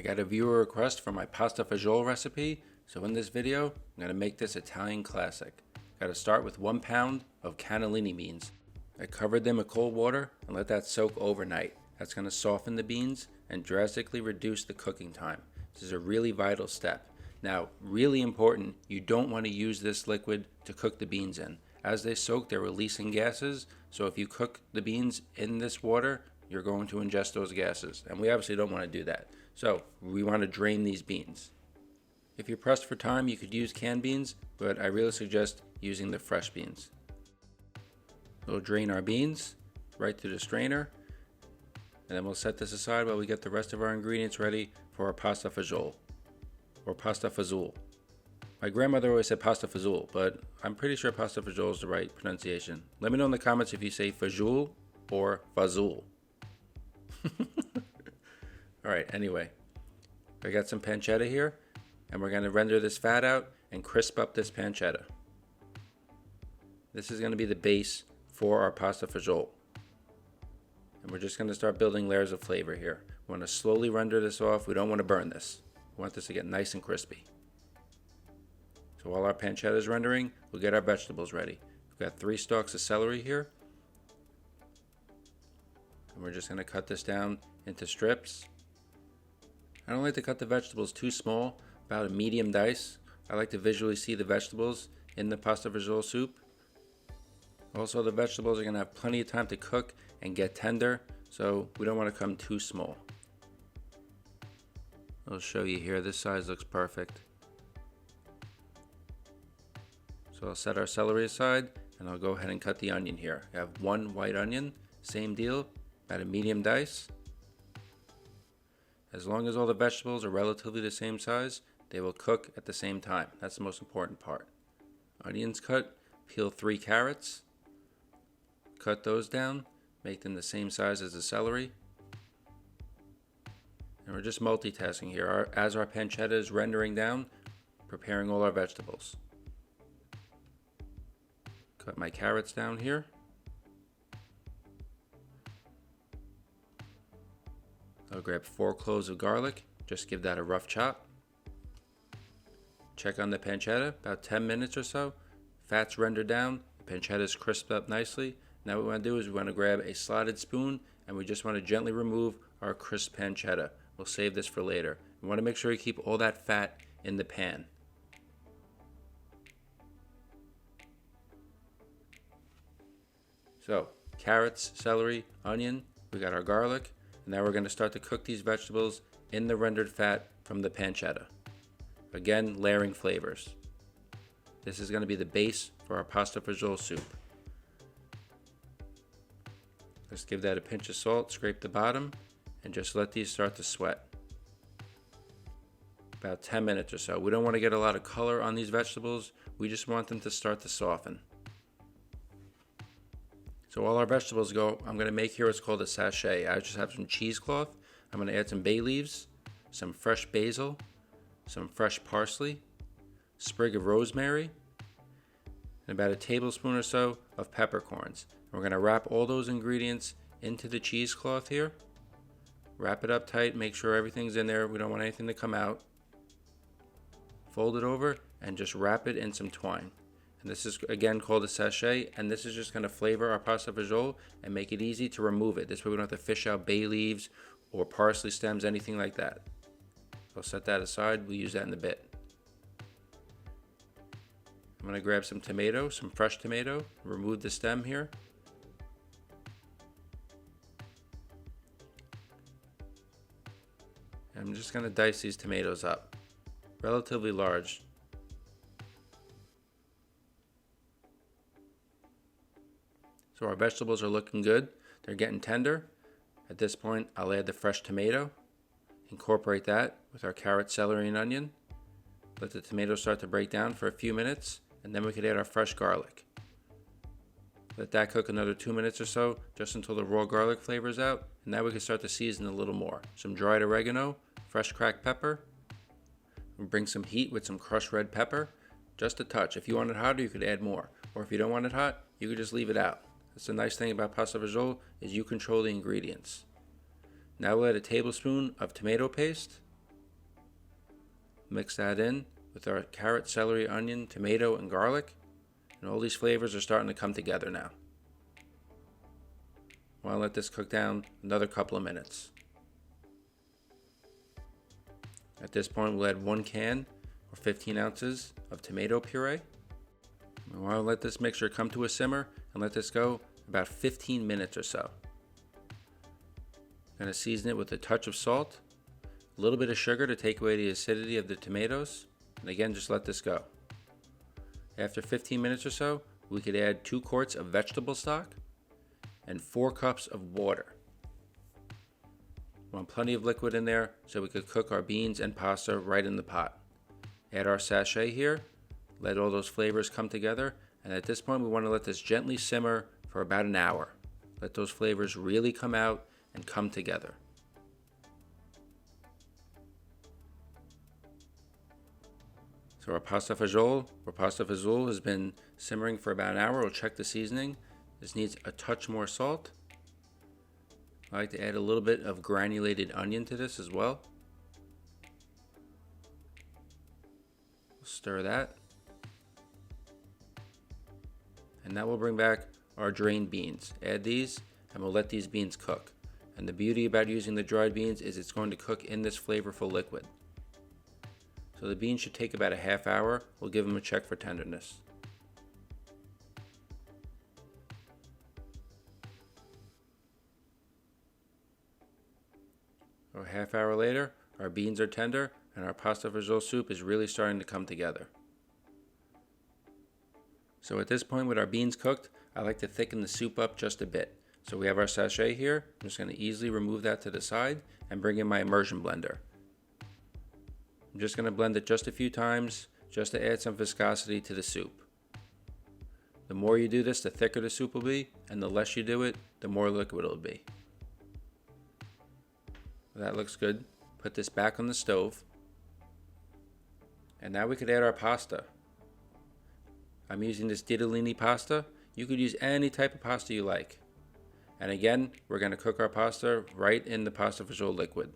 got a viewer request for my pasta fagioli recipe, so in this video, I'm going to make this Italian classic. Got to start with 1 pound of cannellini beans. I covered them in cold water and let that soak overnight. That's going to soften the beans and drastically reduce the cooking time. This is a really vital step. Now, really important, you don't want to use this liquid to cook the beans in. As they soak, they're releasing gases, so if you cook the beans in this water, you're going to ingest those gases, and we obviously don't want to do that. So we want to drain these beans. If you're pressed for time, you could use canned beans, but I really suggest using the fresh beans. We'll drain our beans right through the strainer, and then we'll set this aside while we get the rest of our ingredients ready for our pasta fagioli, or pasta fazool. My grandmother always said pasta fazool, but I'm pretty sure pasta fagioli is the right pronunciation. Let me know in the comments if you say fagioli or fazool. Alright, anyway, I got some pancetta here, and we're going to render this fat out and crisp up this pancetta. This is going to be the base for our pasta fagioli. And we're just going to start building layers of flavor here. We want to slowly render this off. We don't want to burn this. We want this to get nice and crispy. So while our pancetta is rendering, we'll get our vegetables ready. We've got 3 stalks of celery here. And we're just going to cut this down into strips. I don't like to cut the vegetables too small, about a medium dice. I like to visually see the vegetables in the pasta fagioli soup. Also, the vegetables are going to have plenty of time to cook and get tender, so we don't want to come too small. I'll show you here, this size looks perfect. So I'll set our celery aside, and I'll go ahead and cut the onion here. I have 1 white onion, same deal, about a medium dice. As long as all the vegetables are relatively the same size, they will cook at the same time. That's the most important part. Onions cut, peel 3 carrots, cut those down, make them the same size as the celery. And we're just multitasking here as our pancetta is rendering down, preparing all our vegetables. Cut my carrots down here. I'll grab 4 cloves of garlic, just give that a rough chop. Check on the pancetta, about 10 minutes or so. Fat's rendered down, the pancetta is crisped up nicely. Now what we want to do is we want to grab a slotted spoon and we just want to gently remove our crisp pancetta. We'll save this for later. We want to make sure you keep all that fat in the pan. So, carrots, celery, onion, we got our garlic. Now we're going to start to cook these vegetables in the rendered fat from the pancetta. Again, layering flavors. This is going to be the base for our pasta fagioli soup. Let's give that a pinch of salt, scrape the bottom, and just let these start to sweat. About 10 minutes or so. We don't want to get a lot of color on these vegetables. We just want them to start to soften. So while our vegetables go, I'm going to make here what's called a sachet. I just have some cheesecloth. I'm going to add some bay leaves, some fresh basil, some fresh parsley, sprig of rosemary, and about a tablespoon or so of peppercorns. We're going to wrap all those ingredients into the cheesecloth here. Wrap it up tight, make sure everything's in there. We don't want anything to come out. Fold it over and just wrap it in some twine. And this is again called a sachet, and this is just going to flavor our pasta fagioli and make it easy to remove it. This way we don't have to fish out bay leaves or parsley stems, anything like that. I'll set that aside, we'll use that in a bit. I'm going to grab some tomato, some fresh tomato, remove the stem here. And I'm just going to dice these tomatoes up, relatively large. So our vegetables are looking good. They're getting tender. At this point, I'll add the fresh tomato. Incorporate that with our carrot, celery, and onion. Let the tomatoes start to break down for a few minutes, and then we could add our fresh garlic. Let that cook another 2 minutes or so, just until the raw garlic flavors out, and now we can start to season a little more. Some dried oregano, fresh cracked pepper. We'll bring some heat with some crushed red pepper, just a touch. If you want it hotter, you could add more, or if you don't want it hot, you could just leave it out. That's the nice thing about pasta fagioli, is you control the ingredients. Now we'll add a tablespoon of tomato paste. mix that in with our carrot, celery, onion, tomato, and garlic. And all these flavors are starting to come together now. I'll let this cook down another couple of minutes. At this point, we'll add 1 can or 15 ounces of tomato puree. And I'll let this mixture come to a simmer and let this go about 15 minutes or so. I'm going to season it with a touch of salt, a little bit of sugar to take away the acidity of the tomatoes, and again, just let this go. After 15 minutes or so, we could add 2 quarts of vegetable stock and 4 cups of water. We want plenty of liquid in there so we could cook our beans and pasta right in the pot. Add our sachet here, let all those flavors come together, and at this point we want to let this gently simmer for about an hour. Let those flavors really come out and come together. So our pasta fagioli has been simmering for about an hour. We'll check the seasoning. This needs a touch more salt. I like to add a little bit of granulated onion to this as well. Stir that. And now we'll bring back our drained beans. Add these and we'll let these beans cook. And the beauty about using the dried beans is it's going to cook in this flavorful liquid. So the beans should take about a half hour. We'll give them a check for tenderness. A half hour later, our beans are tender and our pasta fagioli soup is really starting to come together. So at this point with our beans cooked, I like to thicken the soup up just a bit. So we have our sachet here. I'm just going to easily remove that to the side and bring in my immersion blender. I'm just going to blend it just a few times just to add some viscosity to the soup. The more you do this, the thicker the soup will be, and the less you do it, the more liquid it'll be. That looks good. Put this back on the stove. And now we could add our pasta. I'm using this Ditalini pasta. You could use any type of pasta you like. And again, we're going to cook our pasta right in the pasta fagioli liquid.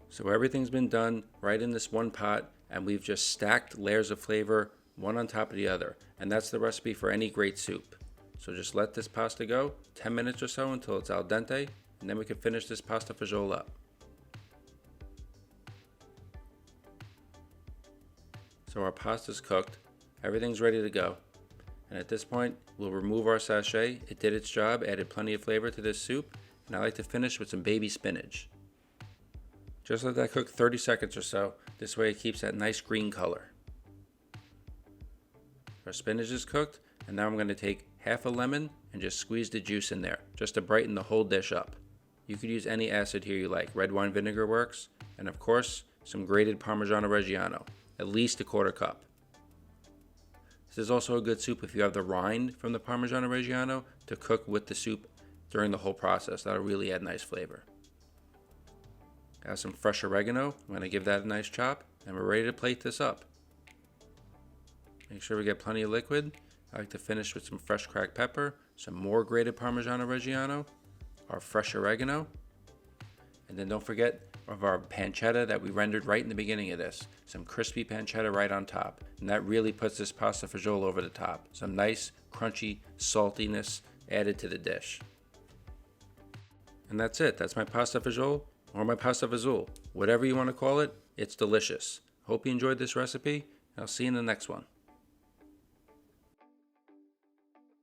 So everything's been done right in this one pot, and we've just stacked layers of flavor one on top of the other. And that's the recipe for any great soup. So just let this pasta go 10 minutes or so until it's al dente, and then we can finish this pasta fagioli up. So our pasta's cooked, everything's ready to go. And at this point, we'll remove our sachet. It did its job, added plenty of flavor to this soup, and I like to finish with some baby spinach. Just let that cook 30 seconds or so. This way it keeps that nice green color. Our spinach is cooked, and now I'm going to take half a lemon and just squeeze the juice in there, just to brighten the whole dish up. You could use any acid here you like. Red wine vinegar works, and of course, some grated Parmigiano Reggiano, at least a quarter cup. This is also a good soup if you have the rind from the Parmigiano Reggiano to cook with the soup during the whole process. That'll really add nice flavor. Have some fresh oregano. I'm going to give that a nice chop, and we're ready to plate this up. Make sure we get plenty of liquid. I like to finish with some fresh cracked pepper, some more grated Parmigiano Reggiano, our fresh oregano, and then don't forget of our pancetta that we rendered right in the beginning of this. Some crispy pancetta right on top, and that really puts this pasta fagioli over the top. Some nice crunchy saltiness added to the dish. And that's it. That's my pasta fagioli, or my pasta fazool. Whatever you want to call it, it's delicious. Hope you enjoyed this recipe, and I'll see you in the next one.